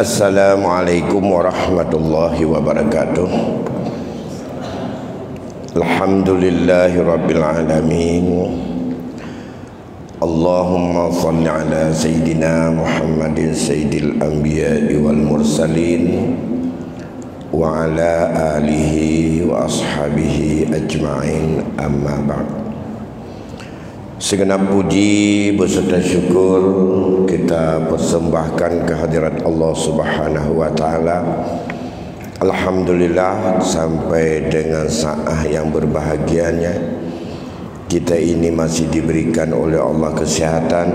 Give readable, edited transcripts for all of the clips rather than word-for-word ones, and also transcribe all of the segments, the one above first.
Assalamualaikum warahmatullahi wabarakatuh. Alhamdulillahi rabbil alamin. Allahumma salli ala sayyidina Muhammadin sayyidil anbiya'i wal mursalin wa ala alihi wa ashabihi ajma'in, amma ba'd. Segenap puji beserta syukur kita persembahkan kehadirat Allah Subhanahu wa taala. Alhamdulillah, sampai dengan saat yang berbahagianya kita ini masih diberikan oleh Allah kesehatan,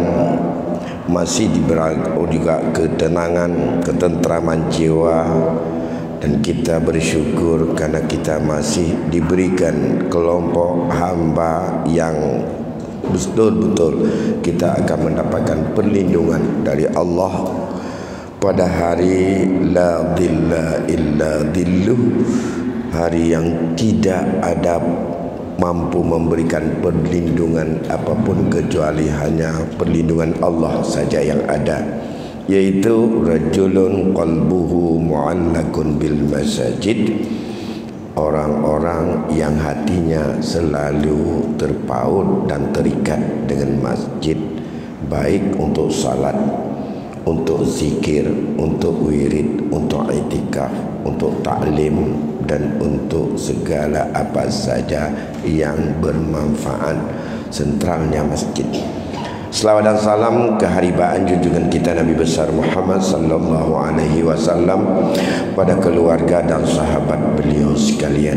masih diberi juga ketenangan, ketentraman jiwa, dan kita bersyukur karena kita masih diberikan kelompok hamba yang betul-betul kita akan mendapatkan perlindungan dari Allah pada hari la dhilla illa dhilluh, hari yang tidak ada mampu memberikan perlindungan apapun kecuali hanya perlindungan Allah saja yang ada, yaitu rajulun qalbuhu mu'allakun bil masajid, orang-orang yang hatinya selalu terpaut dan terikat dengan masjid, baik untuk salat, untuk zikir, untuk wirid, untuk i'tikaf, untuk ta'lim, dan untuk segala apa saja yang bermanfaat. Sentralnya masjid. Selawat dan salam keharibaan junjungan kita Nabi besar Muhammad sallallahu alaihi wasallam pada keluarga dan sahabat beliau sekalian.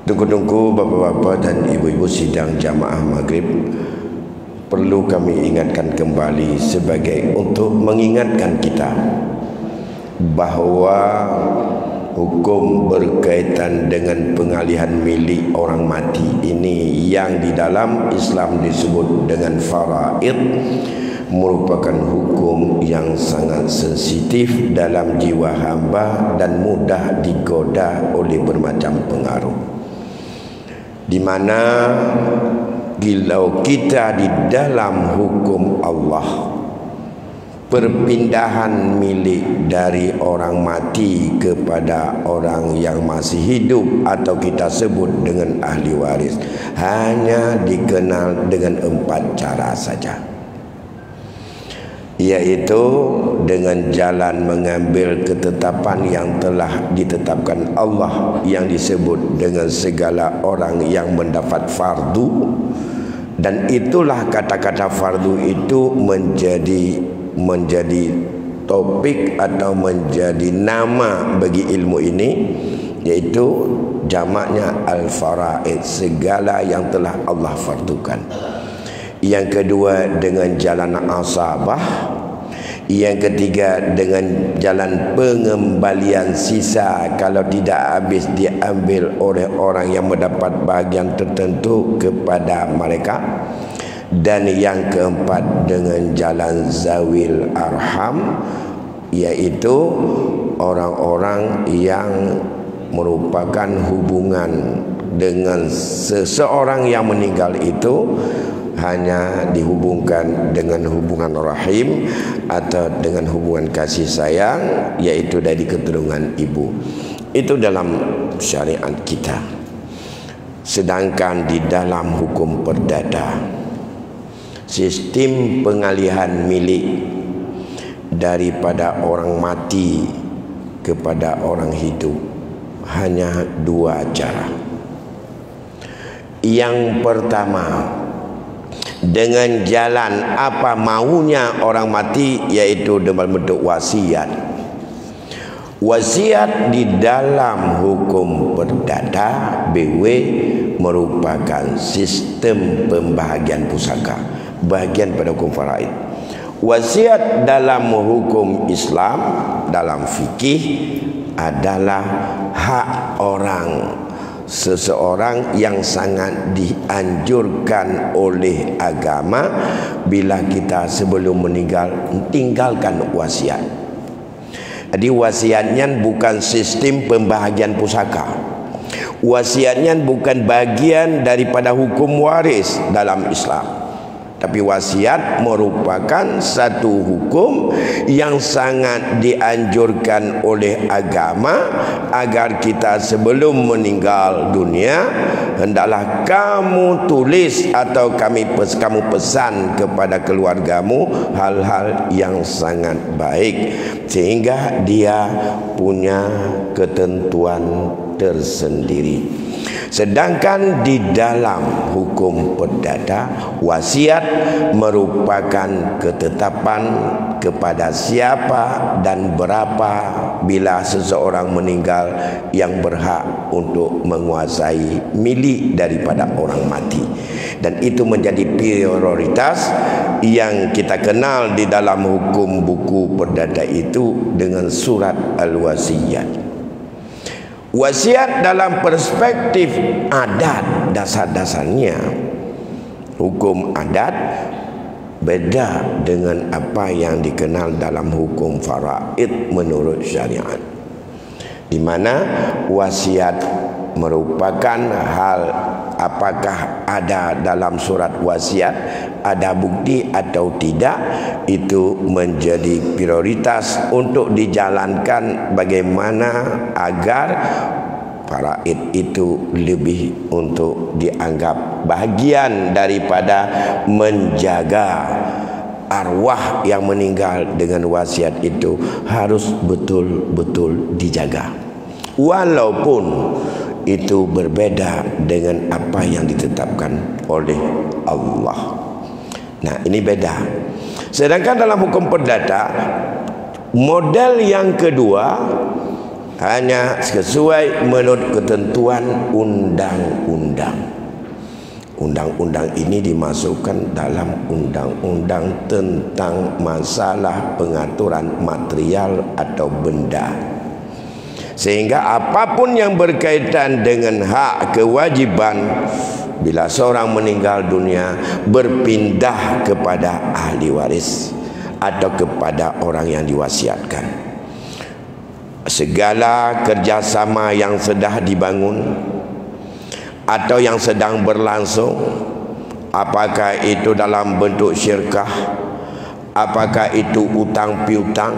Tunggu-tunggu bapak-bapak dan ibu-ibu sidang jamaah maghrib, perlu kami ingatkan kembali sebagai untuk mengingatkan kita bahawa hukum berkaitan dengan pengalihan milik orang mati ini yang di dalam Islam disebut dengan faraid merupakan hukum yang sangat sensitif dalam jiwa hamba dan mudah digoda oleh bermacam pengaruh, di mana kalau kita di dalam hukum Allah, perpindahan milik dari orang mati kepada orang yang masih hidup atau kita sebut dengan ahli waris hanya dikenal dengan 4 cara saja, yaitu dengan jalan mengambil ketetapan yang telah ditetapkan Allah yang disebut dengan segala orang yang mendapat fardu, dan itulah kata-kata fardu itu menjadi topik atau menjadi nama bagi ilmu ini, yaitu jamaknya al-faraid, segala yang telah Allah fardukan. Yang kedua dengan jalan asabah, yang ketiga dengan jalan pengembalian sisa kalau tidak habis diambil oleh orang yang mendapat bahagian tertentu kepada mereka, dan yang keempat dengan jalan zawil arham, yaitu orang-orang yang merupakan hubungan dengan seseorang yang meninggal itu hanya dihubungkan dengan hubungan rahim atau dengan hubungan kasih sayang, yaitu dari keturunan ibu. Itu dalam syariat kita. Sedangkan di dalam hukum perdata, sistem pengalihan milik daripada orang mati kepada orang hidup hanya 2 cara. Yang pertama dengan jalan apa maunya orang mati, yaitu dalam bentuk wasiat. Wasiat di dalam hukum perdata BW merupakan sistem pembahagian pusaka, bagian pada hukum faraid. Wasiat dalam hukum Islam, dalam fikih, adalah hak orang seseorang yang sangat dianjurkan oleh agama bila kita sebelum meninggal tinggalkan wasiat. Jadi wasiatnya bukan sistem pembahagian pusaka, wasiatnya bukan bagian daripada hukum waris dalam Islam. Tapi wasiat merupakan satu hukum yang sangat dianjurkan oleh agama, agar kita sebelum meninggal dunia hendaklah kamu tulis atau kamu pesan kepada keluargamu hal-hal yang sangat baik, sehingga dia punya ketentuan tersendiri. Sedangkan di dalam hukum perdata, wasiat merupakan ketetapan kepada siapa dan berapa bila seseorang meninggal yang berhak untuk menguasai milik daripada orang mati. Dan itu menjadi prioritas yang kita kenal di dalam hukum buku perdata itu dengan surat Al-Wasiyat. Wasiat dalam perspektif adat, dasar-dasarnya hukum adat beda dengan apa yang dikenal dalam hukum faraid menurut syariat, di mana wasiat merupakan hal, apakah ada dalam surat wasiat ada bukti atau tidak, itu menjadi prioritas untuk dijalankan bagaimana agar faraid itu lebih untuk dianggap bahagian daripada menjaga arwah yang meninggal. Dengan wasiat itu harus betul-betul dijaga, walaupun itu berbeda dengan apa yang ditetapkan oleh Allah. Nah, ini beda. Sedangkan dalam hukum perdata, model yang kedua hanya sesuai menurut ketentuan undang-undang. Undang-undang ini dimasukkan dalam undang-undang tentang masalah pengaturan material atau benda, sehingga apapun yang berkaitan dengan hak kewajiban bila seorang meninggal dunia berpindah kepada ahli waris atau kepada orang yang diwasiatkan. Segala kerjasama yang sedang dibangun atau yang sedang berlangsung, apakah itu dalam bentuk syirkah, apakah itu utang piutang,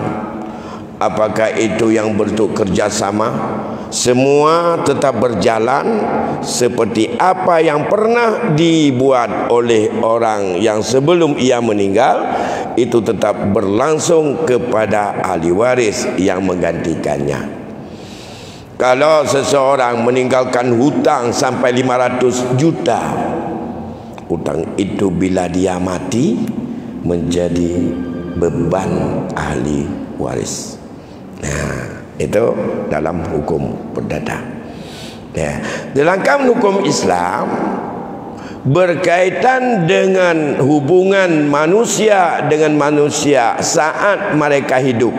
apakah itu yang bentuk kerjasama, semua tetap berjalan seperti apa yang pernah dibuat oleh orang yang sebelum ia meninggal, itu tetap berlangsung kepada ahli waris yang menggantikannya. Kalau seseorang meninggalkan hutang sampai 500 juta, hutang itu bila dia mati menjadi beban ahli waris. Nah, itu dalam hukum perdata. Ya. Dalam hukum Islam berkaitan dengan hubungan manusia dengan manusia saat mereka hidup.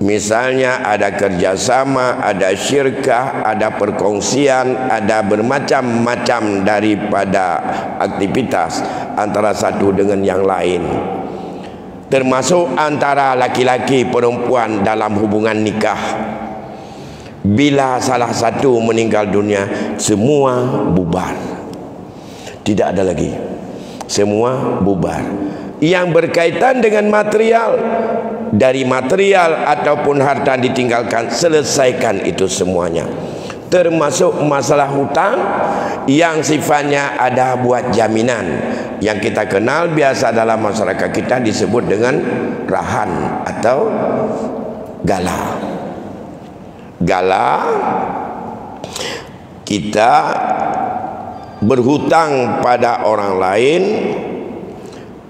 Misalnya ada kerjasama, ada syirkah, ada perkongsian, ada bermacam-macam daripada aktivitas antara satu dengan yang lain, termasuk antara laki-laki perempuan dalam hubungan nikah. Bila salah satu meninggal dunia, semua bubar, tidak ada lagi, semua bubar. Yang berkaitan dengan material, dari material ataupun harta ditinggalkan, selesaikan itu semuanya, termasuk masalah hutang yang sifatnya ada buat jaminan, yang kita kenal biasa dalam masyarakat kita disebut dengan rahan atau gala. Gala, kita berhutang pada orang lain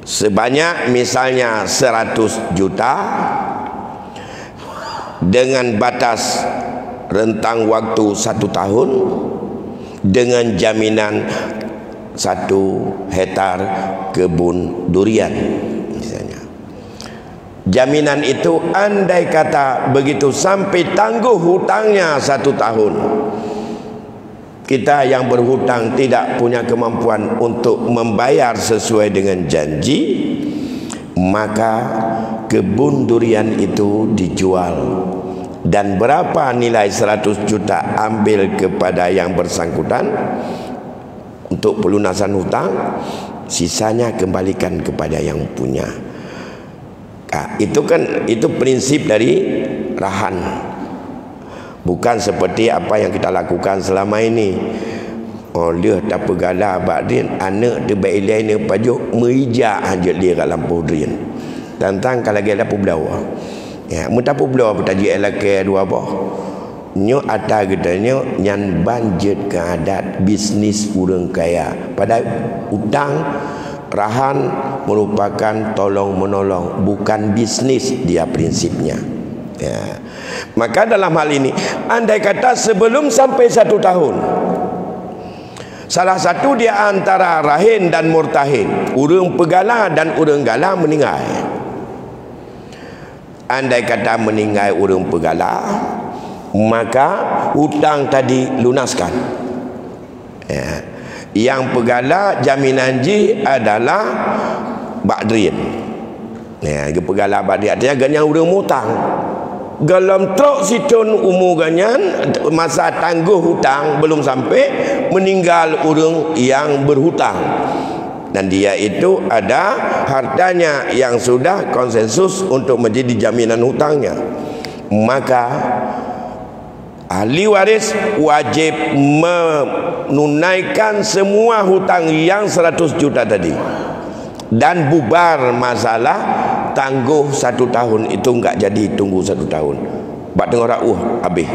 sebanyak misalnya 100 juta dengan batas rentang waktu 1 tahun dengan jaminan 1 hektar kebun durian misalnya. Jaminan itu andai kata begitu sampai tangguh hutangnya 1 tahun, kita yang berhutang tidak punya kemampuan untuk membayar sesuai dengan janji, maka kebun durian itu dijual, dan berapa nilai 100 juta ambil kepada yang bersangkutan untuk pelunasan hutang, sisanya kembalikan kepada yang punya. Itu prinsip dari rahan. Bukan seperti apa yang kita lakukan selama ini. Dia tak pegala bakdin anak dia baik lain dia pajuk merijak hajat dia kat lampu drin. Tentang kalau dia dapat belawa. Ya, mutapu belawa petaji elake dua bah. Nyo ata gedanya nyan banjet ke adat bisnis urang kaya. Pada utang rahan merupakan tolong menolong, bukan bisnis dia prinsipnya. Ya. Maka dalam hal ini, andai kata sebelum sampai 1 tahun, salah satu di antara rahin dan murtahin, urang pegala dan urang gala meninggal. Andai kata meninggal urang pegala, maka hutang tadi lunaskan. Ya. Yang pegala jaminan ji adalah bakdrin. Ya, pegala bakdrin artinya ganyan urang mutang. Dalam truk situn umur ganyan masa tangguh hutang belum sampai meninggal urang yang berhutang. Dan dia itu ada hartanya yang sudah konsensus untuk menjadi jaminan hutangnya. Maka ahli waris wajib menunaikan semua hutang yang 100 juta tadi dan bubar masalah tangguh 1 tahun itu enggak jadi tunggu 1 tahun. Bak tengok habis.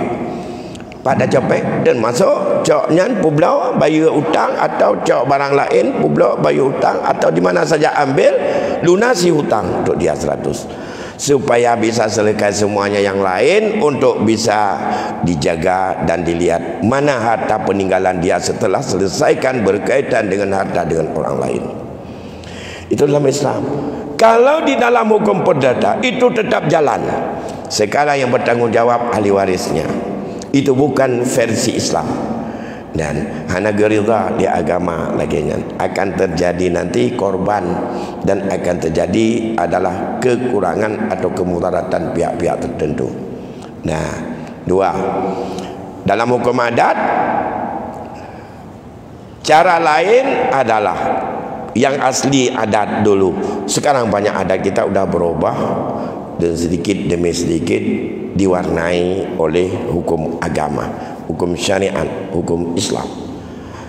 Pada copek dan masuk cok nyan publau bayar hutang atau cok barang lain publau bayar hutang atau di mana saja ambil lunasi hutang untuk dia 100. Supaya bisa selesai semuanya yang lain untuk bisa dijaga dan dilihat mana harta peninggalan dia setelah selesaikan berkaitan dengan harta dengan orang lain. Itu dalam Islam. Kalau di dalam hukum perdata itu tetap jalan. Sekarang yang bertanggungjawab ahli warisnya. Itu bukan versi Islam. Dan hana gerida di agama lagi akan terjadi nanti korban dan akan terjadi adalah kekurangan atau kemudaratan pihak-pihak tertentu. Nah, 2. Dalam hukum adat cara lain adalah yang asli adat dulu. Sekarang banyak adat kita udah berubah dan sedikit demi sedikit diwarnai oleh hukum agama, hukum syariat, hukum Islam.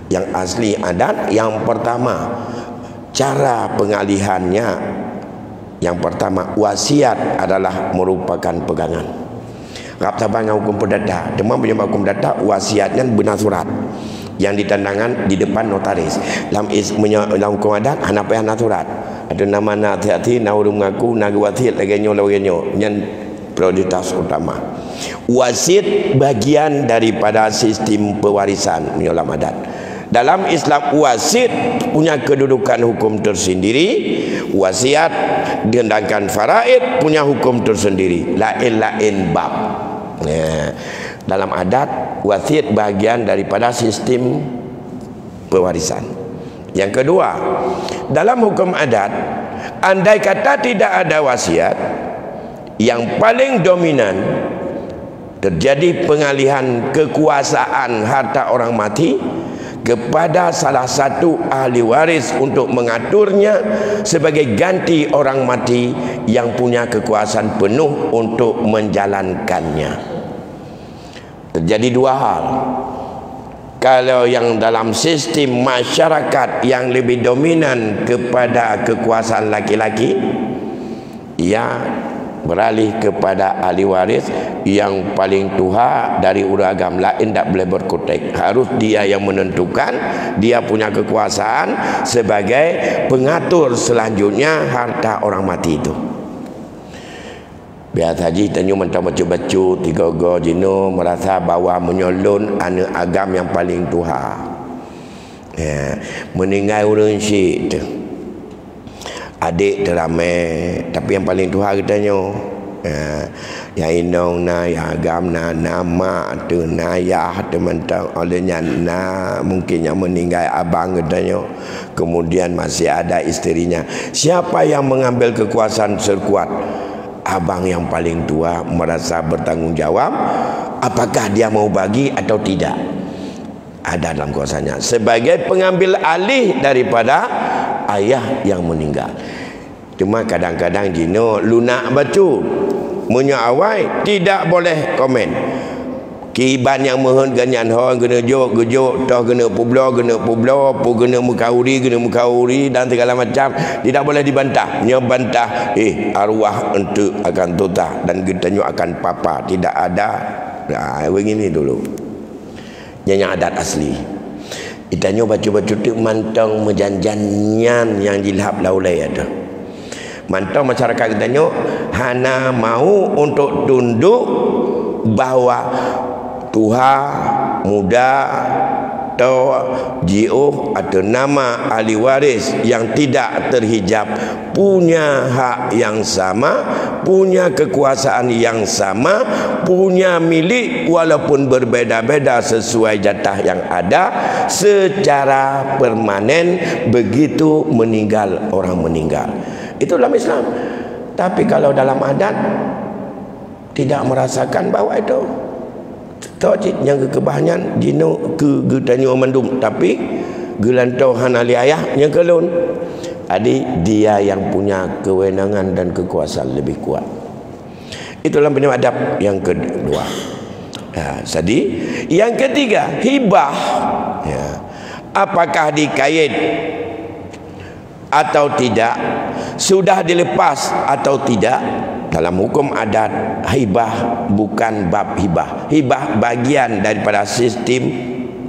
Yang asli adat yang pertama, cara pengalihannya yang pertama, wasiat adalah merupakan pegangan. Rap tabang hukum perdata, demam punya hukum data, wasiatnya benar surat yang ditandangan di depan notaris. Dalam hukum adat hana payah surat. Ada nama nak hati-hati nak urung mengaku nak wasiat lagi nyo yang prioritas utama. Wasit bagian daripada sistem pewarisan menyolam adat. Dalam Islam wasit punya kedudukan hukum tersendiri, wasiat sedangkan faraid punya hukum tersendiri, lain-lain bab. Dalam adat wasit bagian daripada sistem pewarisan. Yang kedua, dalam hukum adat andai kata tidak ada wasiat, yang paling dominan terjadi pengalihan kekuasaan harta orang mati kepada salah satu ahli waris untuk mengaturnya sebagai ganti orang mati yang punya kekuasaan penuh untuk menjalankannya. Terjadi 2 hal. Kalau yang dalam sistem masyarakat yang lebih dominan kepada kekuasaan laki-laki, ia beralih kepada ahli waris yang paling tua dari uragam lain, tak boleh berkutik. Harus dia yang menentukan, dia punya kekuasaan sebagai pengatur selanjutnya harta orang mati itu. Biasa haji tanya mentah baca-baca 3 go jino merasa bahawa menyolon anak agam yang paling tua. Ya, meninggal orang syik tu. Adik teramai tapi yang paling tua katanya. Ya inong na ya agam na nama tu na ya teman-teman olehnya na mungkin yang meninggal abang katanya. Kemudian masih ada istrinya. Siapa yang mengambil kekuasaan terkuat? Abang yang paling tua merasa bertanggungjawab, apakah dia mau bagi atau tidak. Ada dalam kuasanya sebagai pengambil alih daripada ayah yang meninggal. Cuma kadang-kadang Jino lunak bacu menyaawai tidak boleh komen. Kiban yang mohon ganyan hon kena gejok toh kena publo pu kena mukauri dan segala macam tidak boleh dibantah. Nya bantah arwah untuk akan tutah dan kita akan papa tidak ada. Nah, begini dulu. Yang adat asli. Itanya baca-baca tu mantang menjanjanyan yang dilahap laulai ada. Mantang masyarakat kitanya hana mau untuk tunduk bahawa Tuhan muda atau GO atau nama ahli waris yang tidak terhijab punya hak yang sama, punya kekuasaan yang sama, punya milik walaupun berbeda-beda sesuai jatah yang ada secara permanen begitu meninggal orang meninggal. Itu dalam Islam. Tapi kalau dalam adat tidak merasakan bahawa itu Tocik yang kebahanyan Dino ke tanya mandum tapi gelantau hanali ayah yang kelun. Adik dia yang punya kewenangan dan kekuasaan lebih kuat. Itulah benar adab yang kedua. Jadi yang ketiga hibah. Ya. Apakah dikait atau tidak, sudah dilepas atau tidak? Dalam hukum adat hibah bukan bab hibah. Hibah bagian daripada sistem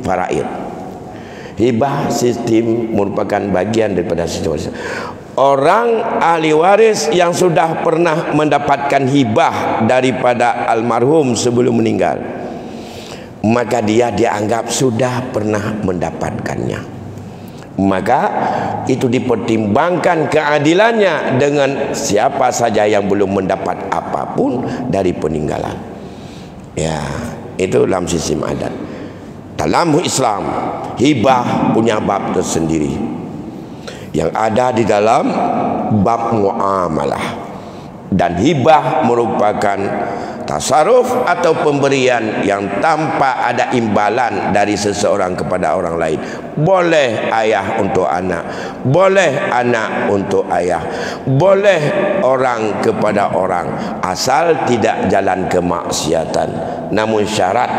faraid. Hibah sistem merupakan bagian daripada sistem waris. Orang ahli waris yang sudah pernah mendapatkan hibah daripada almarhum sebelum meninggal, maka dia dianggap sudah pernah mendapatkannya. Maka itu dipertimbangkan keadilannya dengan siapa saja yang belum mendapat apapun dari peninggalan. Ya, itu dalam sistem adat. Dalam Islam, hibah punya bab tersendiri yang ada di dalam bab muamalah. Dan hibah merupakan tasarruf atau pemberian yang tanpa ada imbalan dari seseorang kepada orang lain. Boleh ayah untuk anak, boleh anak untuk ayah, boleh orang kepada orang, asal tidak jalan kemaksiatan. Namun syarat,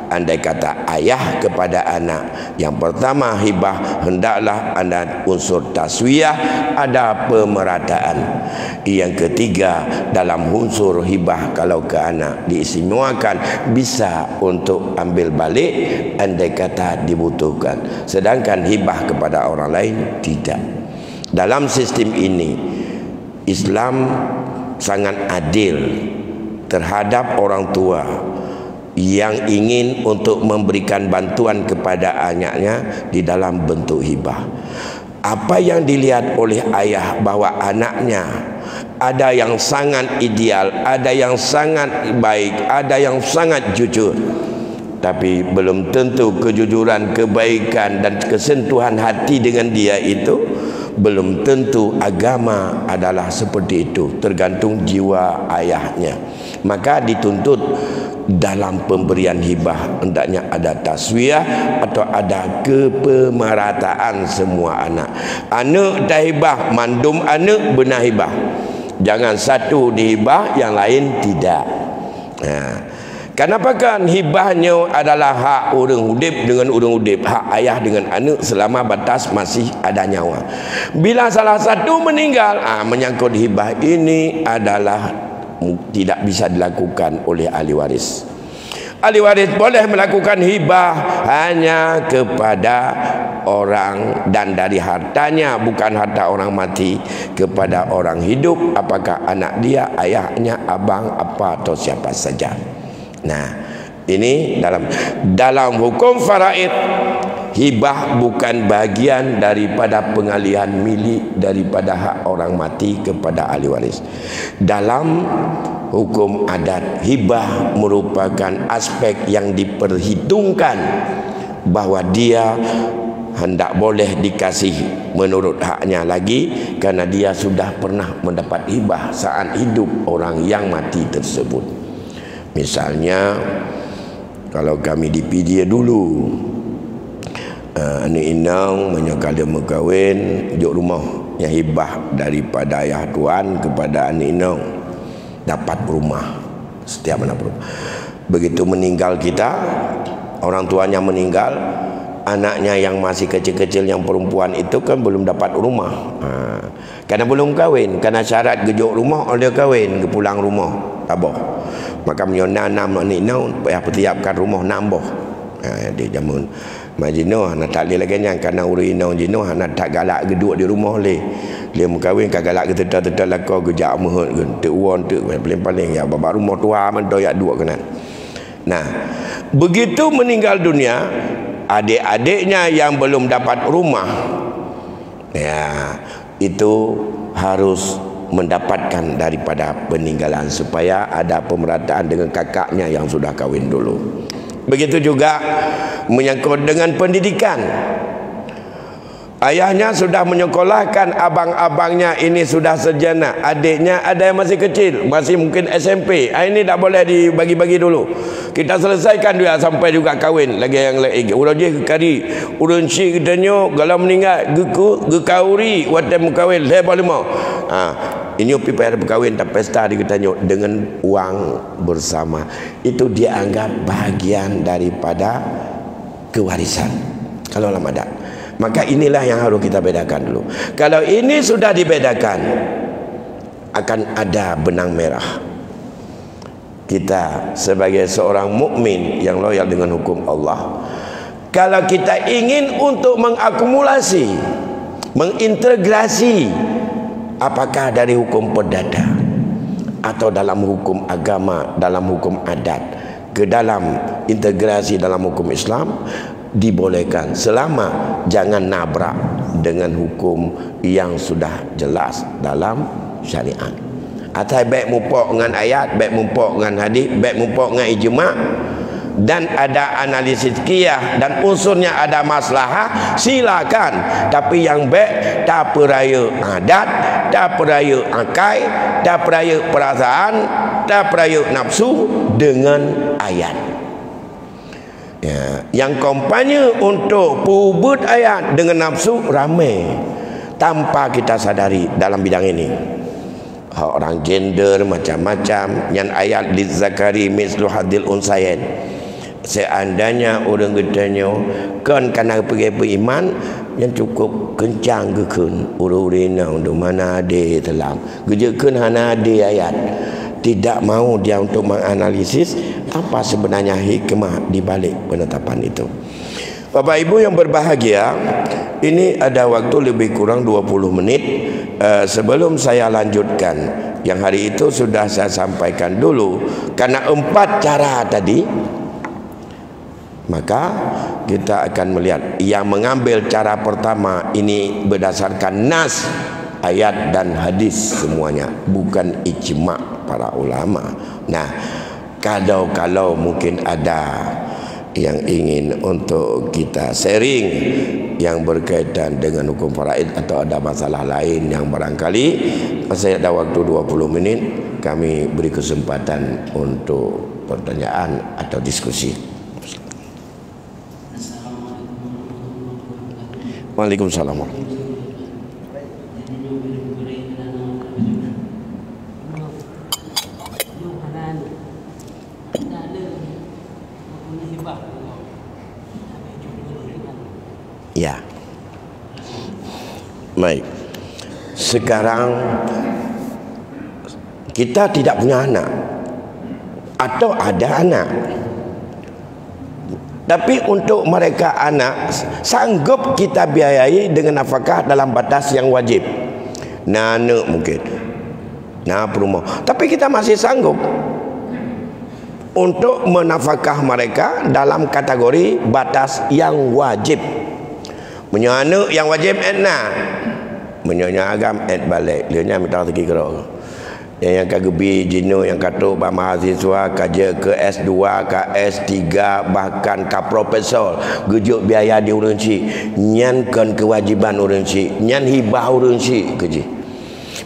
andai kata ayah kepada anak, yang pertama hibah hendaklah ada unsur taswiyah, ada pemerataan. Yang ketiga, dalam unsur hibah kalau ke anak diistimewakan bisa untuk ambil balik andai kata dibutuhkan, sedangkan hibah kepada orang lain tidak. Dalam sistem ini Islam sangat adil terhadap orang tua yang ingin untuk memberikan bantuan kepada anaknya di dalam bentuk hibah. Apa yang dilihat oleh ayah bahwa anaknya ada yang sangat ideal, ada yang sangat baik, ada yang sangat jujur, tapi belum tentu kejujuran, kebaikan dan kesentuhan hati dengan dia itu belum tentu agama adalah seperti itu, tergantung jiwa ayahnya. Maka dituntut dalam pemberian hibah hendaknya ada taswiyah atau ada kepemerataan semua anak. Anak dah hibah, mandum anak benar hibah. Jangan satu dihibah, yang lain tidak. Kenapa kan hibahnya adalah hak orang udip dengan orang udip, hak ayah dengan anak selama batas masih ada nyawa. Bila salah satu meninggal, menyangkut hibah ini adalah tidak bisa dilakukan oleh ahli waris. Ahli waris boleh melakukan hibah hanya kepada orang dan dari hartanya, bukan harta orang mati, kepada orang hidup, apakah anak dia, ayahnya, abang, apa atau siapa saja. Nah, ini dalam hukum faraid, hibah bukan bagian daripada pengalihan milik daripada hak orang mati kepada ahli waris. Dalam hukum adat, hibah merupakan aspek yang diperhitungkan bahawa dia hendak boleh dikasih menurut haknya lagi, karena dia sudah pernah mendapat hibah saat hidup orang yang mati tersebut. Misalnya kalau kami di PDA dulu Anak inang menyokal dia berkahwin juk rumah yang hibah daripada ayah tuan kepada anak inang, dapat rumah setiap mana rumah. Begitu meninggal kita, orang tuanya meninggal, anaknya yang masih kecil-kecil yang perempuan itu kan belum dapat rumah. Karena belum kahwin, karena syarat gejuk rumah dia kahwin ke pulang rumah tabah. Maka menyona nam anak inang payah persiapkan rumah nambah. Di zaman majino nak tak leh lagi yang karena urino jino nak tak galak geduk di rumah le. Dia mengkahwin ka galak kita lako gejak mohon tu uan tu paling-paling ya bapa rumah tua man doyak dua kena. Nah, begitu meninggal dunia, adik-adiknya yang belum dapat rumah, ya itu harus mendapatkan daripada peninggalan supaya ada pemerataan dengan kakaknya yang sudah kahwin dulu. Begitu juga menyangkut dengan pendidikan. Ayahnya sudah menyekolahkan abang-abangnya, ini sudah sarjana, adiknya ada yang masih kecil, masih mungkin SMP. Ini tak boleh dibagi-bagi dulu. Kita selesaikan dia sampai juga kahwin lagi yang lain. Urang je kari, urang si katanya kalau meninggal gekauri watan kahwin lepas lima. Ini pipa ada berkahwin tak pesta dikatanya dengan uang bersama. Itu dia anggap bahagian daripada kewarisan. Kalau lama tak, maka inilah yang harus kita bedakan dulu. Kalau ini sudah dibedakan, akan ada benang merah. Kita sebagai seorang mukmin yang loyal dengan hukum Allah, kalau kita ingin untuk mengakumulasi, mengintegrasi, apakah dari hukum perdata atau dalam hukum agama, dalam hukum adat, ke dalam integrasi dalam hukum Islam, dibolehkan selama jangan nabrak dengan hukum yang sudah jelas dalam syariat. Atau baik mumpuk dengan ayat, baik mumpuk dengan hadis, baik mumpuk dengan ijma', dan ada analisis qiyah dan unsurnya ada maslahah, silakan. Tapi yang baik tak peraya adat, tak peraya akai, tak peraya perasaan, tak peraya nafsu dengan ayat. Ya, yang kampanye untuk pubut ayat dengan nafsu ramai tanpa kita sadari dalam bidang ini. Orang gender macam-macam, yang ayat lizzakari mislu hadil unsayen. Seandainya orang katanya kan kena pergi beriman yang cukup kencang gekun ururina untuk mana ada telam gejekan hana ada ayat, tidak mau dia untuk menganalisis apa sebenarnya hikmah di balik penetapan itu. Bapak Ibu yang berbahagia, ini ada waktu lebih kurang 20 menit. Sebelum saya lanjutkan, yang hari itu sudah saya sampaikan dulu, karena 4 cara tadi, maka kita akan melihat yang mengambil cara pertama ini berdasarkan nas, ayat dan hadis semuanya, bukan ijma' para ulama. Nah, kalau mungkin ada yang ingin untuk kita sharing yang berkaitan dengan hukum faraid atau ada masalah lain yang barangkali saya ada waktu 20 menit, kami beri kesempatan untuk pertanyaan atau diskusi. Waalaikumsalam. Ya. Baik. Sekarang kita tidak punya anak atau ada anak, tapi untuk mereka anak sanggup kita biayai dengan nafkah dalam batas yang wajib. Nana mungkin nah rumah, tapi kita masih sanggup untuk menafkah mereka dalam kategori batas yang wajib. Menyana yang wajib etna, menyana agam et balik. Dia minta pergi kerja. Yang kagebi jino yang kata bah mahasiswa kerja ke S2 ke S3 bahkan ke profesor, gejuk biaya di urang ci, nyan kan kewajiban urang ci, nyan hibah urang ci kerja.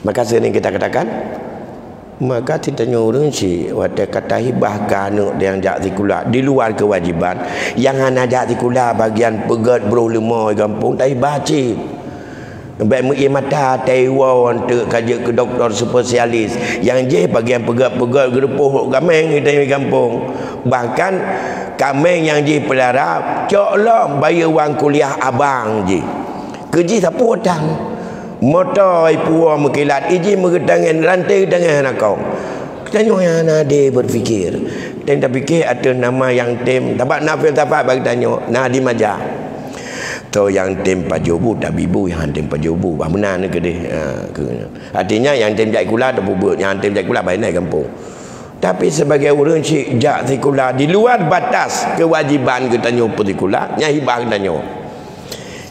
Maka sering kita katakan Maka ditanya orang si waktu kata hibah kanuk yang jak zikula di luar kewajiban yang hana jak zikula bagian pegat berulama kampung tak hibah cik baik mata taiwa untuk kerja ke doktor spesialis yang je bagian pegat-pegat gerepuh kameng kita di kampung bahkan kameng yang je pelara coklah bayar wang kuliah abang je kerja siapa hutang motor ipuah mekilat iji mengetangan rantai tangan kau tanya yang ada berfikir dan tak fikir ada nama yang tim tapak nafil tapak bagi tanya nah di majah tu yang tim pajobu tak bibu yang tim pajobu bah benar ni ke dia artinya yang tim jak kula tak bubut yang tim jak kula baik naik kampung tapi sebagai orang cik jak zikula di luar batas kewajiban kita tanya petikula nyai hibah tanya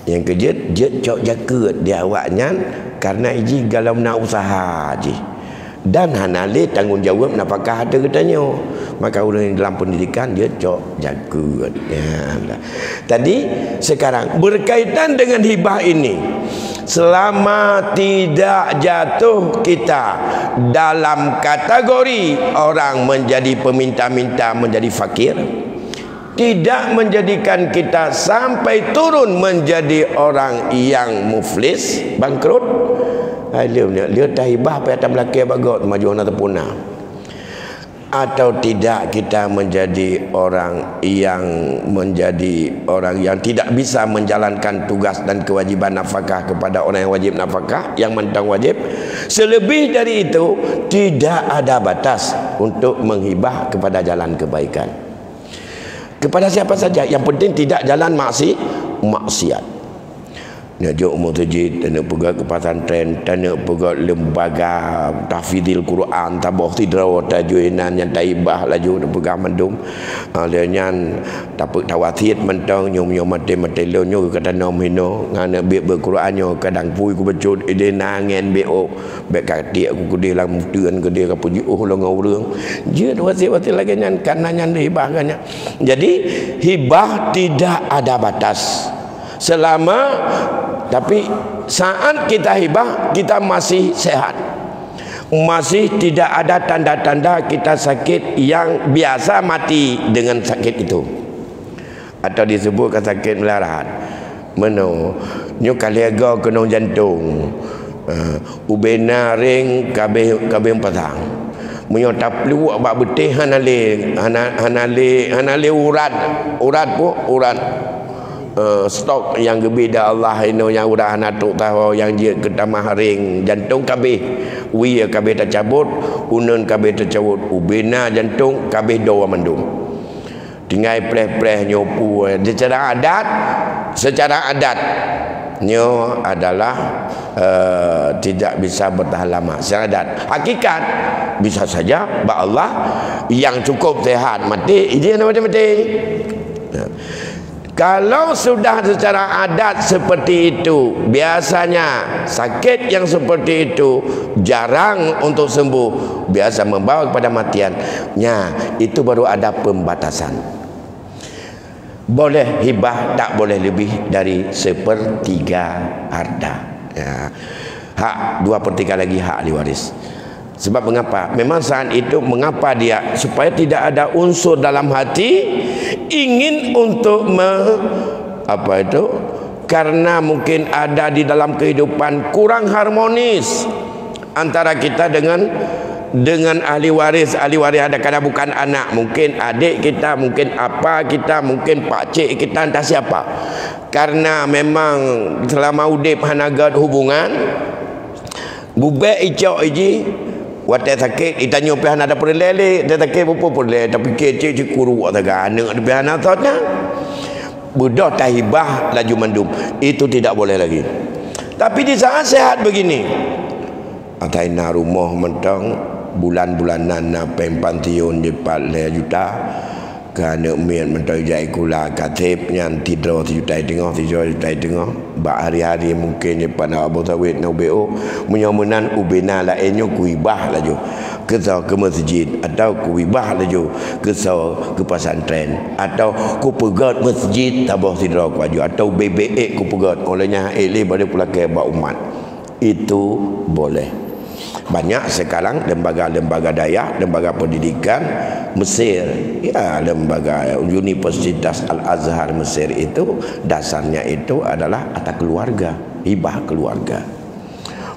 yang kerja jet cok jaga dia awaknya karena iji galau nak usaha je dan hanale tanggungjawab napakah ada katanya maka orang yang dalam pendidikan dia cok jaga ya. Tadi sekarang berkaitan dengan hibah ini selama tidak jatuh kita dalam kategori orang menjadi peminta-minta menjadi fakir tidak menjadikan kita sampai turun menjadi orang yang muflis bangkrut dia dah hibah apa yang belakang bagot maju nak terpuna atau tidak kita menjadi orang yang tidak bisa menjalankan tugas dan kewajiban nafkah kepada orang yang wajib nafkah yang mentang wajib selebih dari itu tidak ada batas untuk menghibah kepada jalan kebaikan kepada siapa saja yang penting tidak jalan maksiat nak jauh masjid nak pergi ke pesantren nak pergi lembaga tahfidzil Quran tabah tidraw tajuinan yang taibah laju nak pergi mandum aliannya dapat tawasit mentang nyom mate lo nyo kata nom hino ngana be berqurannya kadang pui ku becut ide nangen beo be katik aku gede lang muftian gede ka puji lo ngau je wasit lagi nyan kananya hibah kannya jadi hibah tidak ada batas selama tapi saat kita hibah kita masih sehat masih tidak ada tanda-tanda kita sakit yang biasa mati dengan sakit itu atau disebutkan sakit melarat meno nyo kaliaga kena jantung ubena ring kabeh pasang munyo taplu abak betih hanale urat stok yang gebida Allah ino yang udah natuk tahu yang dia ketamah ring jantung kabeh wi kabeh tercabut unun kabeh tercabut ubena jantung kabeh doa mendung tinggal pleh-pleh nyopu secara adat nyo adalah tidak bisa bertahan lama secara adat hakikat bisa saja ba Allah yang cukup sehat mati izin mati kalau sudah secara adat seperti itu biasanya sakit yang seperti itu jarang untuk sembuh biasa membawa kepada matiannya itu baru ada pembatasan boleh hibah tak boleh lebih dari 1/3 harta ya. Hak 2/3 lagi hak ahli waris sebab mengapa memang saat itu mengapa dia supaya tidak ada unsur dalam hati ingin untuk karena mungkin ada di dalam kehidupan kurang harmonis antara kita dengan ahli waris ada kadang bukan anak mungkin adik kita mungkin apa kita mungkin pakcik kita entah siapa karena memang selama udip hanagat hubungan bubek icok iji watak sakit itanya pihan ada perlele dia sakit apa perlele tapi kecil kuru ataga anak ada pihan atanya budak tahibah laju mandum itu tidak boleh lagi tapi di saat sehat begini ataina rumah mentang bulan-bulanan na pempantiun di 4 juta kerana mian mentang jai kula katip yang tidur 3 juta tengah ba hari-hari mungkin depan Abu Tawid no BO menyamunan ubena lainnya kuibah laju kesau ke masjid atau kuibah laju kesau ke pesantren atau ku pegat masjid tabah tidur ku aju atau BBE ku pegat olehnya ele pada pula ke ba umat itu boleh Banyak sekarang lembaga-lembaga daya, lembaga pendidikan Mesir, ya, lembaga Universitas Al-Azhar Mesir itu dasarnya itu adalah atas keluarga, hibah keluarga.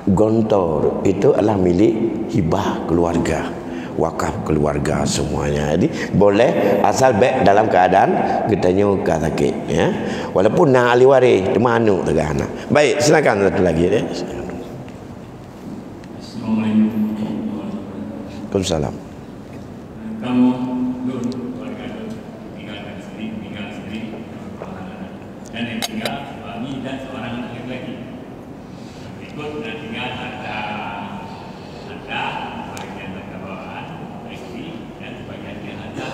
Gontor itu adalah milik hibah keluarga, wakaf keluarga semuanya. Jadi boleh asal baik dalam keadaan getanya sakit, ya. Walaupun nak ahli waris temanu tegana. Baik, silakan satu lagi ya. Waalaikumsalam. Kamu keluarga tinggal sendiri, dan yang tinggal suami dan seorang anak laki-laki. Berikut dan tinggal ada bagian bawaan istri dan sebagian yang ada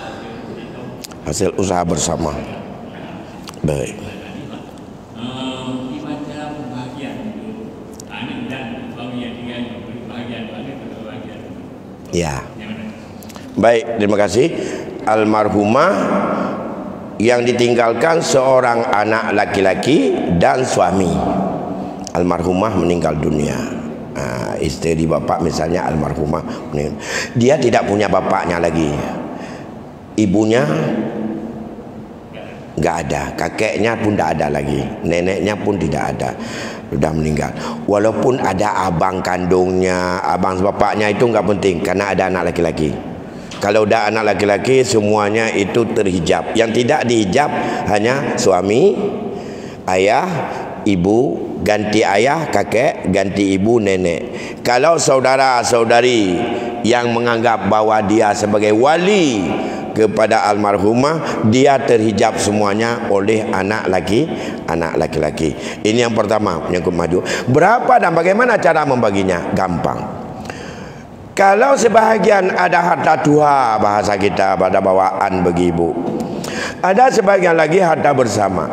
hasil usaha bersama. Baik. Gimana cara pembagian itu anak dan suami yang tinggal bagian bagian. Ya. Baik, terima kasih. Almarhumah yang ditinggalkan seorang anak laki-laki dan suami. Almarhumah meninggal dunia. Istri bapak misalnya almarhumah meninggal. Dia tidak punya bapaknya lagi. Ibunya nggak ada, kakeknya pun tidak ada lagi, neneknya pun tidak ada, sudah meninggal. Walaupun ada abang kandungnya, abang bapaknya itu nggak penting karena ada anak laki-laki. Kalau udah anak laki-laki semuanya itu terhijab. Yang tidak dihijab hanya suami, ayah, ibu, ganti ayah, kakek, ganti ibu, nenek. Kalau saudara-saudari yang menganggap bahwa dia sebagai wali kepada almarhumah, dia terhijab semuanya oleh anak laki-laki. Ini yang pertama, menyangkut maju. Berapa dan bagaimana cara membaginya? Gampang. Kalau sebahagian ada harta tuha, bahasa kita pada bawaan bagi ibu, ada sebagian lagi harta bersama,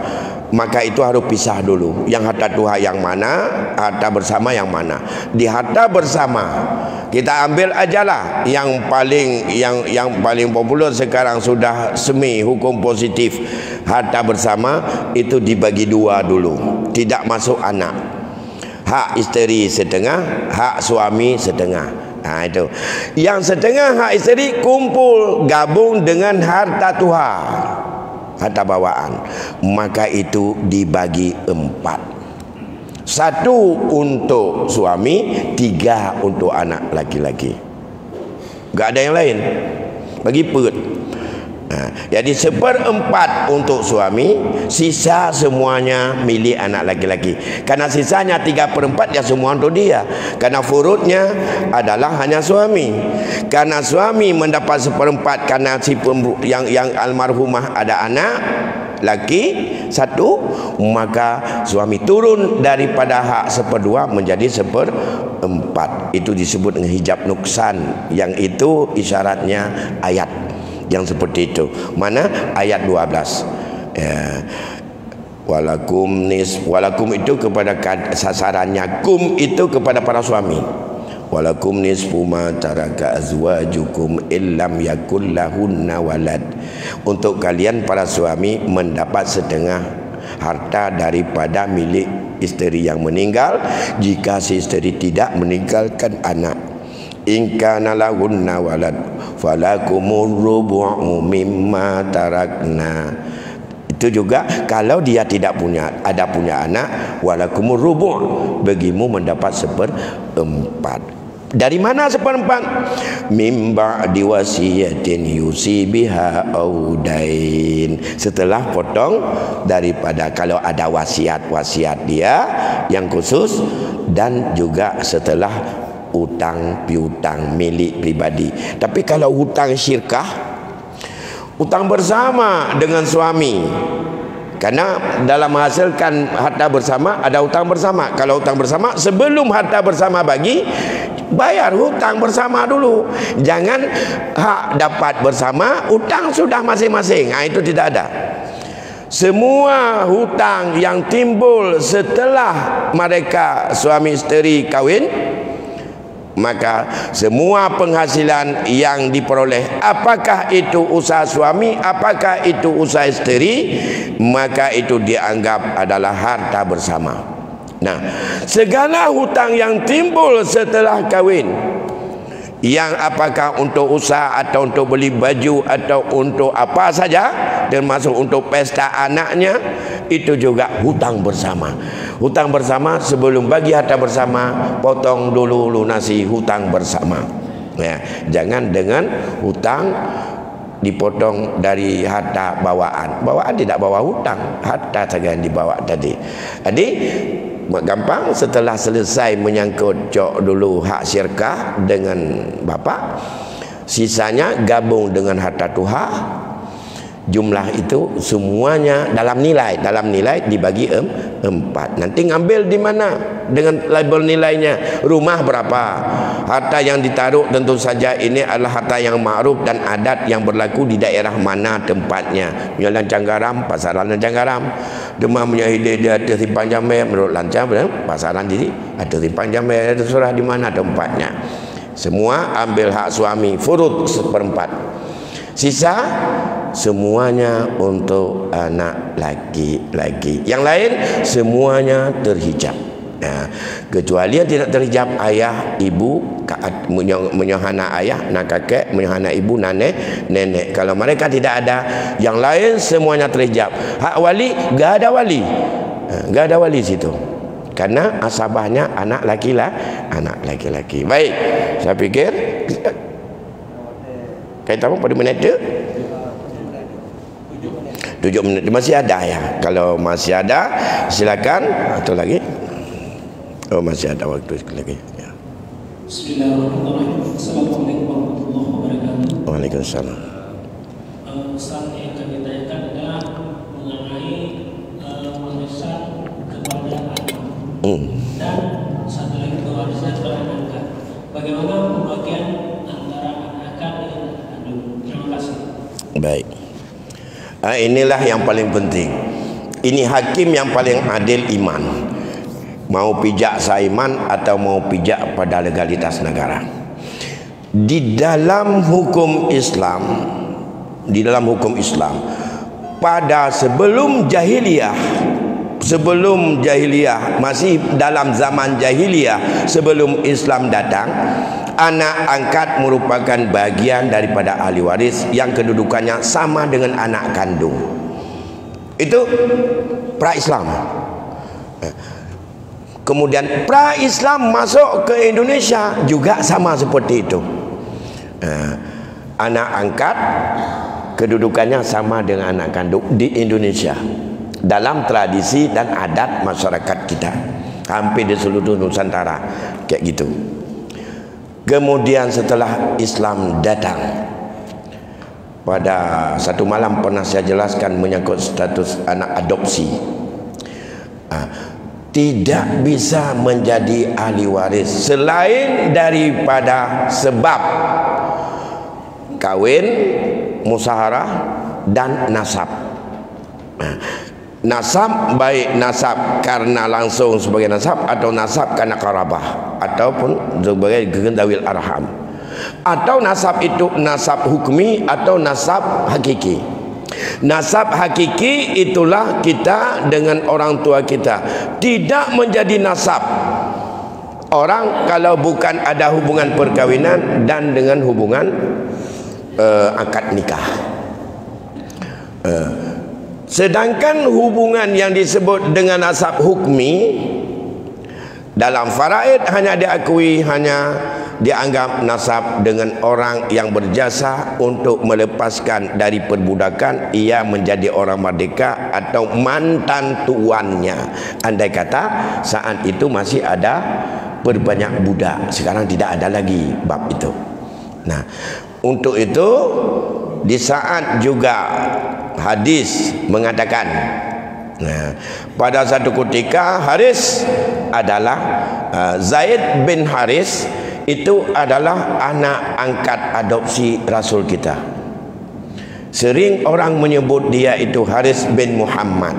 maka itu harus pisah dulu. Yang harta tuha yang mana, harta bersama yang mana. Di harta bersama kita ambil ajalah yang paling populer sekarang, sudah semi hukum positif. Harta bersama itu dibagi dua dulu, tidak masuk anak. Hak isteri setengah, hak suami setengah. Itu yang setengah hak isteri kumpul gabung dengan harta tuha, harta bawaan, maka itu dibagi 4. 1 untuk suami, 3 untuk anak laki-laki. Gak ada yang lain, bagi perut. Jadi 1/4 untuk suami, sisa semuanya milik anak laki-laki. Karena sisanya 3/4 ya semua untuk dia. Karena furudnya adalah hanya suami. Karena suami mendapat 1/4 karena si yang almarhumah ada anak laki 1, maka suami turun daripada hak 1/2 menjadi 1/4. Itu disebut dengan hijab nuksan, yang itu isyaratnya ayat yang seperti itu. Mana? Ayat 12. Ya. Walakum itu kepada sasarannya, kum itu kepada para suami. Walakum nisfu ma taraka azwajukum illam yakul lahunna walad. Untuk kalian para suami mendapat setengah harta daripada milik isteri yang meninggal jika si isteri tidak meninggalkan anak. In kana lahunna walad falakumur rubu'u mimma tarakna. Itu juga kalau dia tidak punya anak, walakumur rubu', bagimu mendapat 1/4. Dari mana 1/4? Mim ba'di wasiyatin yusi biha audain. Setelah potong daripada kalau ada wasiat dia yang khusus, dan juga setelah utang piutang milik pribadi. Tapi kalau hutang syirkah, hutang bersama dengan suami, karena dalam menghasilkan harta bersama ada hutang bersama. Kalau hutang bersama, sebelum harta bersama bagi, bayar hutang bersama dulu. Jangan hak dapat bersama, hutang sudah masing-masing. Itu tidak ada. Semua hutang yang timbul setelah mereka suami isteri kahwin, maka semua penghasilan yang diperoleh, apakah itu usaha suami, apakah itu usaha isteri, maka itu dianggap adalah harta bersama. Nah, segala hutang yang timbul setelah kahwin, yang apakah untuk usaha atau untuk beli baju atau untuk apa saja, termasuk untuk pesta anaknya, itu juga hutang bersama. Hutang bersama, sebelum bagi harta bersama, potong dulu lunasi hutang bersama. Ya, jangan dengan hutang dipotong dari harta bawaan. Bawaan tidak bawa hutang, harta saja yang dibawa tadi. Jadi gampang, setelah selesai menyangkut cok dulu hak syirkah dengan bapa, sisanya gabung dengan harta tuha. Jumlah itu semuanya dalam nilai dibagi 4. Nanti ngambil di mana dengan label nilainya. Rumah berapa, harta yang ditaruh tentu saja ini adalah harta yang ma'ruf dan adat yang berlaku di daerah mana tempatnya. Punya Lancang Garam, pasaran Lancang Garam. Demam punya hilir di atas Simpang Jamil, menurut Lancang pasaran di atas Simpang Jamil, terserah di mana tempatnya. Semua ambil hak suami, furud 1/4. Sisa semuanya untuk anak laki-laki. Yang lain semuanya terhijab. Nah, kecuali yang tidak terhijab, ayah, ibu, menyohana ayah, nak kakek, menyohana ibu, nenek. Kalau mereka tidak ada, yang lain semuanya terhijab. Hak wali, gak ada wali. Gak ada wali situ. Karena asabahnya anak laki-laki. Baik, saya pikir kaitan apa pada minit tu? 7 menit. Masih ada ya. Kalau masih ada, silakan. Atau lagi? Oh, masih ada waktu lagi. Ya. Bismillahirrahmanirrahim. Assalamualaikum warahmatullahi wabarakatuh. Waalaikumsalam. Ustaz, yang kami tanyakan adalah mengenai warisan kepada anak dan satu lagi warisan kepada angkat. Bagaimana pembagian antara angkat dengan anak? Terima kasih. Baik. Inilah yang paling penting. Ini hakim yang paling adil iman. Mau pijak saiman atau mau pijak pada legalitas negara. Di dalam hukum Islam, pada sebelum jahiliyah, masih dalam zaman jahiliyah, sebelum Islam datang, anak angkat merupakan bagian daripada ahli waris yang kedudukannya sama dengan anak kandung. Itu pra-Islam. Kemudian pra-Islam masuk ke Indonesia juga sama seperti itu. Anak angkat kedudukannya sama dengan anak kandung di Indonesia dalam tradisi dan adat masyarakat kita, hampir di seluruh Nusantara kayak gitu. Kemudian setelah Islam datang, pada satu malam pernah saya jelaskan menyangkut status anak adopsi, tidak bisa menjadi ahli waris selain daripada sebab kawin, musyawarah dan nasab. Nasab, baik nasab karena langsung sebagai nasab atau nasab karena karabah ataupun sebagai gendawil arham, atau nasab itu nasab hukmi atau nasab hakiki. Nasab hakiki itulah kita dengan orang tua kita, tidak menjadi nasab orang kalau bukan ada hubungan perkawinan dan dengan hubungan akad nikah. Sedangkan hubungan yang disebut dengan nasab hukmi dalam faraid hanya diakui, hanya dianggap nasab dengan orang yang berjasa untuk melepaskan dari perbudakan, ia menjadi orang merdeka atau mantan tuannya. Andai kata saat itu masih ada berbanyak budak, sekarang tidak ada lagi bab itu. Nah, untuk itu di saat juga hadis mengatakan, pada satu ketika Haris adalah Zaid bin Haris itu adalah anak angkat adopsi Rasul kita. Sering orang menyebut dia itu Haris bin Muhammad.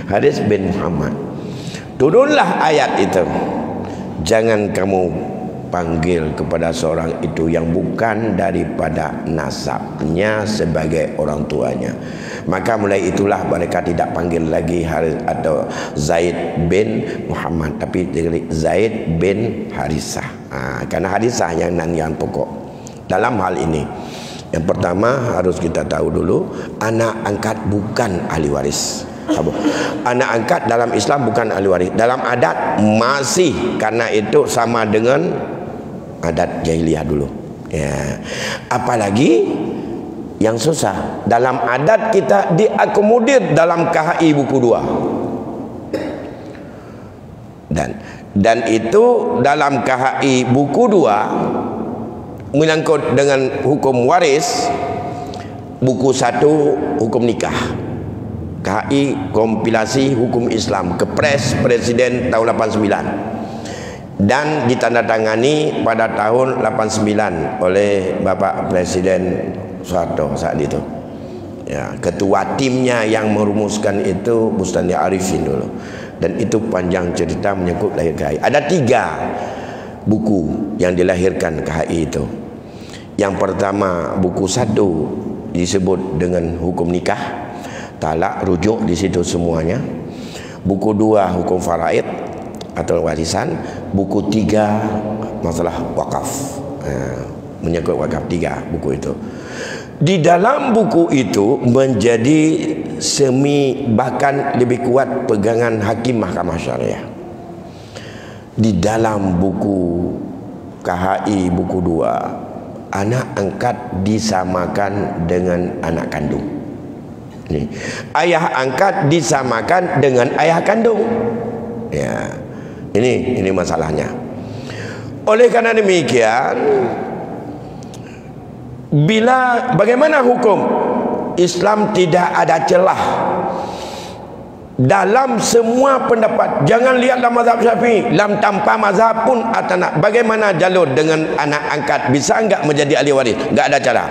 Haris bin Muhammad. Turunlah ayat itu, jangan kamu panggil kepada seorang itu yang bukan daripada nasabnya sebagai orang tuanya, maka mulai itulah mereka tidak panggil lagi Haris atau Zaid bin Muhammad, tapi Zaid bin Harisah. Karena Harisah yang pokok dalam hal ini. Yang pertama harus kita tahu dulu, anak angkat bukan ahli waris. Anak angkat dalam Islam bukan ahli waris. Dalam adat masih, karena itu sama dengan adat jahiliyah dulu. Ya. Apalagi yang susah, dalam adat kita diakomodir dalam KHI buku 2. Dan itu dalam KHI buku 2 menyangkut dengan hukum waris. Buku 1 hukum nikah, KHI kompilasi hukum Islam, Kepres Presiden tahun 89, dan ditandatangani pada tahun 89 oleh Bapak Presiden Soeharto saat itu. Ya, ketua timnya yang merumuskan itu Bustani Arifin dulu. Dan itu panjang cerita menyangkut lahir KHI. Ada 3 buku yang dilahirkan KHI itu. Yang pertama buku 1 disebut dengan hukum nikah, talak, rujuk di situ semuanya. Buku 2 hukum faraid atau warisan. Buku 3 masalah wakaf, menyangkut wakaf. 3 buku itu. Di dalam buku itu menjadi semi bahkan lebih kuat pegangan hakim mahkamah syariah. Di dalam buku KHI buku 2, anak angkat disamakan dengan anak kandung. Ini. Ayah angkat disamakan dengan ayah kandung. Ya. Ini masalahnya. Oleh karena demikian, bagaimana hukum Islam tidak ada celah dalam semua pendapat. Jangan lihatlah mazhab Syafi'i, tanpa mazhab pun atanak. Bagaimana jalur dengan anak angkat, bisa enggak menjadi ahli waris? Enggak ada cara.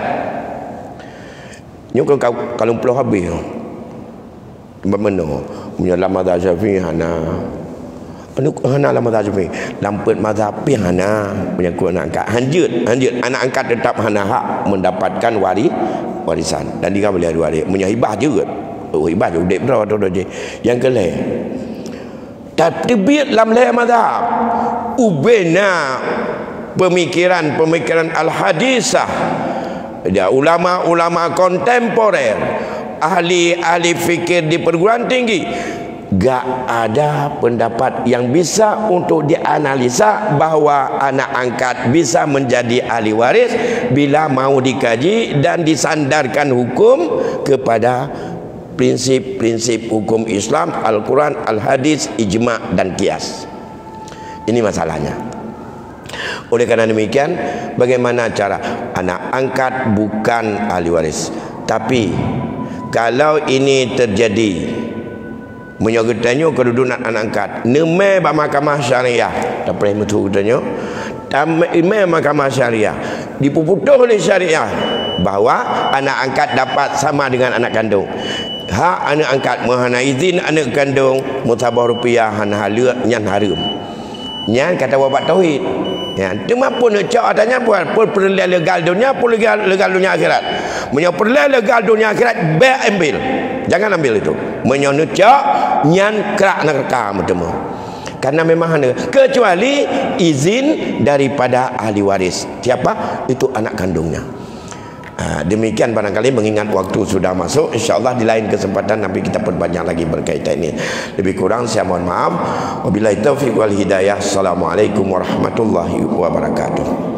Ni kalau peluh habis tempat mana punya mazhab Syafi'i hana mazhab Syafi'i, lampet mazhab hana menyangkut anak angkat. Hanjut anak angkat tetap hana hak mendapatkan warisan, dan dia boleh ada waris. Punya hibah juga. Hibah juga dek berapa tu dia. Yang kelih tatbik dalam lain mazhab ubena pemikiran al-hadisah. Dia ulama-ulama kontemporer, ahli fikir di perguruan tinggi, gak ada pendapat yang bisa untuk dianalisa bahawa anak angkat bisa menjadi ahli waris bila mau dikaji dan disandarkan hukum kepada prinsip-prinsip hukum Islam, Al-Quran, Al-Hadis, Ijma' dan Qiyas. Ini masalahnya. Oleh karena demikian, bagaimana cara anak angkat bukan ahli waris? Tapi kalau ini terjadi, menyogetanya kedudukan anak angkat nemai mahkamah syariah, tak pernah betul katanya nemai mahkamah syariah dipuputuh oleh syariah bahawa anak angkat dapat sama dengan anak kandung. Hak anak angkat menghana izin anak kandung mutabah rupiah hana halak nyan harum. Nyan kata bapak tauhid. Ya, cuma pun cak adanya pun perlu legal dunia, pun legal dunia akhirat. Perlu legal dunia akhirat, baik ambil. Jangan ambil itu. Cak nyan kerak neraka bertemu. Karena memang ada kecuali izin daripada ahli waris. Siapa? Itu anak kandungnya. Demikian barangkali mengingat waktu sudah masuk, insyaAllah di lain kesempatan nanti kita perbanyak lagi berkaitan ini. Lebih kurang saya mohon maaf. Wabillahi taufiq wal hidayah. Assalamualaikum warahmatullahi wabarakatuh.